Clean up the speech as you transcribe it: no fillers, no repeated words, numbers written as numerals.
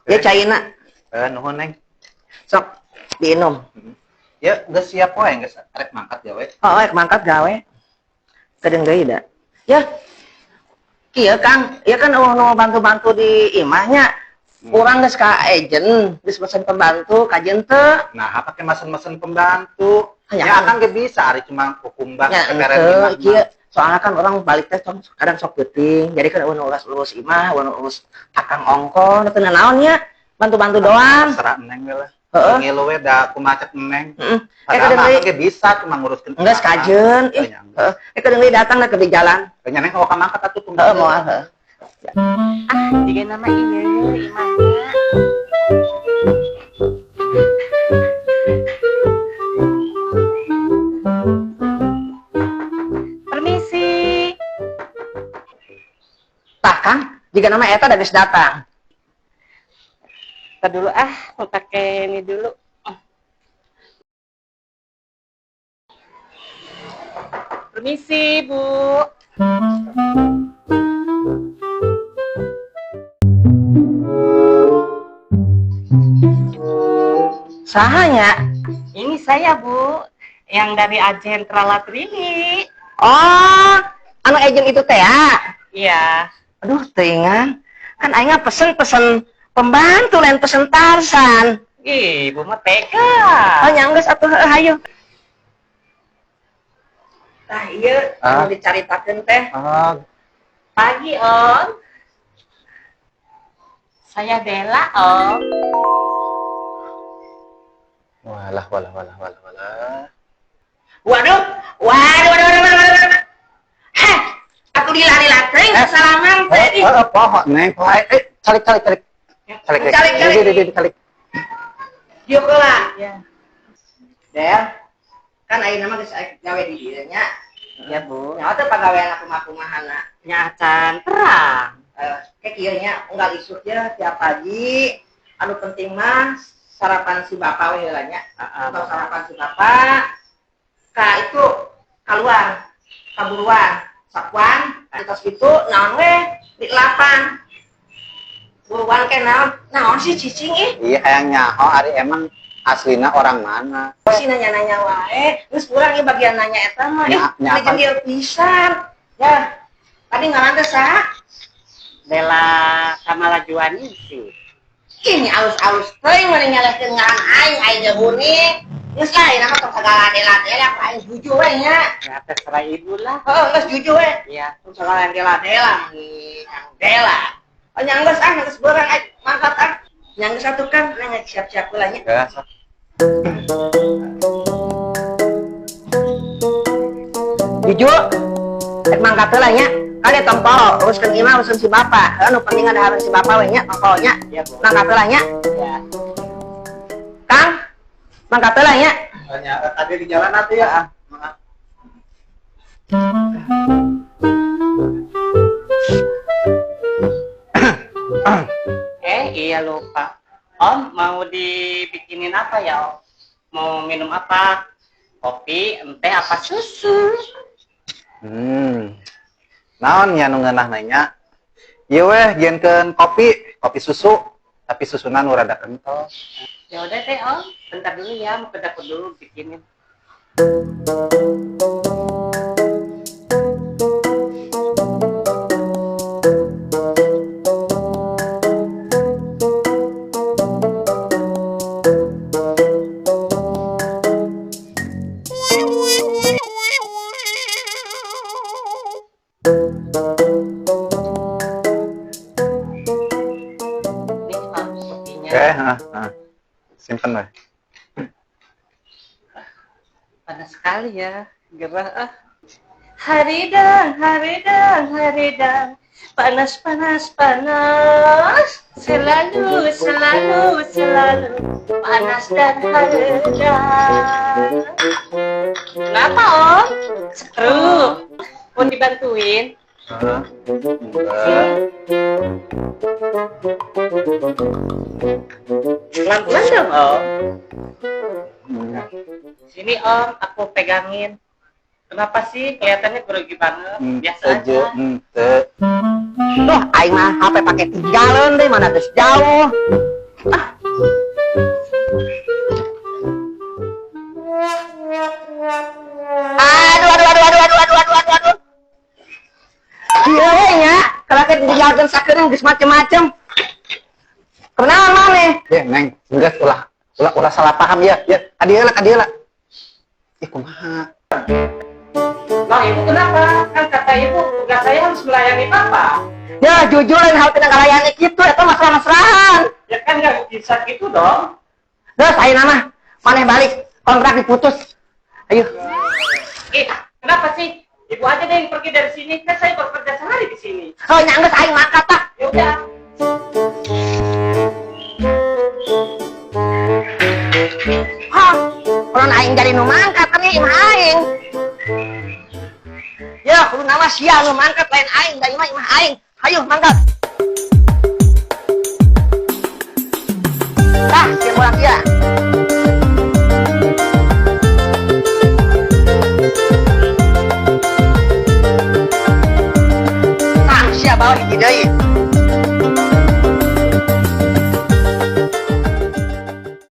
Ya cairna. Nuhun Neng. Sok diinum. Ya geus siap wae geus rek mangkat gawe. Oh, rek mangkat gawe. Kedeung deui da. Ya. Kieu Kang, ieu kan nu bantu-bantu di imahnya. Urang geus ka agen, geus pesen pembantu kajeun teu. Nah, pake mesen-mesen pembantu. Ya kan ge bisa ari cuma kukumbang keren imah. Soalnya kan orang balik teh kadang sok geuting. Jadi kan urus imah, urus akang ongkos, teu naonnya. Bantu-bantu doang. Terserah Neng we lah. Ngilu we da kumacet Neng. Padahal mah ge bisa cuma nguruskeun. Enggeus kajeun. Kedeung deui datang ke di jalan. Nya Neng kalau ka mangkat atuh pembantu. Moal Jika nama ieu imahnya. Permisi. Tah Kang, jika nama eta da geus datang. Ntar dulu mau pakai ini dulu. Permisi, Bu. Sahanya? Ini saya, Bu. Yang dari agen Tralat ini. Oh, anu agen itu teh ya? Iya. Aduh, teuingan. Kan aing pesen pembantu lain pesen Tarsan. Ih, Bu mah tega. Oh, nyanggeus atuh hayu. Tah ieu anu dicaritakeun teh. Pagi, Om. Saya Bella, Om. Walah. Waduh. Heh, aku dilari-lari teuing salaman teh. Poho Neng, poho. Calik. Calik. Yuk lah. Ya. Del, kan ayeuna mah geus gawe di dieu nya. Ya, Bu. Nyawa teh pagawean kumaha-kumahana. Nya acan terang. Kayak kieu nya unggal isuk ya tiap pagi. Anu penting mah sarapan si bapak we heula nya. Atau sarapan si bapak. Ka itu keluar kaburuan sakuan terus itu naon we di 8 buruan ke naon sih cicing Iya hayang nyaho ari emang aslina orang mana? Si nanya-nanya wae geus urang ieu bagian nanya eta mah Nyaho dia pisan ya tadi ngaran teh saha Bella Kamalajuani sih. ini alus-alus teuing meureun nyalehkeun ngaran aing jabuni geus lain mah tong sagala dela-dela aing jujur we nya Ya terserah Ibu lah. geus jujur we Iya. tong sagala dela-dela Kang Dela oh nyanggeus geus beurang mangkat nyanggeus atuh kan nang siap-siap heula nya Ya, jujur rek mangkat heula nya kade tompol uruskeun imah uruskeun si bapak anu penting ada harus si bapak we nya tompolnya Iya, Bu. mangkat heula nya Ya. Kang mangkat heula nya tadi di jalan atuh ya. Iya lupa. Om mau dibikinin apa ya, Om? Mau minum apa? Kopi, teh, apa susu? Naon nya nu ngeunah nanya? Ieu weh genkeun kopi susu, tapi susuna nu rada kental. Ya udah teh, Om. Bentar dulu ya, mau ke dapur dulu bikinin. Nih, Om, kopinya. Simpen weh. Panas sekali ya, gerah. Haridang, panas, selalu, panas dan haridang. Kenapa, Om? Seru. Mau dibantuin? Pelan-pelan dong, Om. Sini, Om, aku pegangin. Kenapa sih kelihatannya grogi banget? Biasa aja. Duh, aing mah HP pakai tinggalan deh, mana geus jauh. Aduh. Iya nya, kalau kita dijalan sakeun geus macem-macem. Kenaon mana? Ya, Neng, enggak ulah salah paham ya. Ya, kadieu lah. Ih, kumaha? Bang, ibu kenapa? Kan kata ibu, tugas saya harus melayani Bapak. Ya jujur lain hal kena ngalayani kitu eta masalah-masalahan. Ya kan nggak bisa gitu dong. Terus ayo nama, maneh balik, kontrak diputus. Ayo. Kenapa sih? Ibu aja deh yang pergi dari sini. Kan saya bekerja sehari di sini. Oh nyangges aing mangkat tah. Ya udah. Hah, kalau aing jadi nu mangkat kan ieu imah aing. Ya, kudu nama sia nu mangkat lain aing, da imah aing. Hayu mangkat. Tah, sia bolang dia. Tah, sia bawa hiji deui.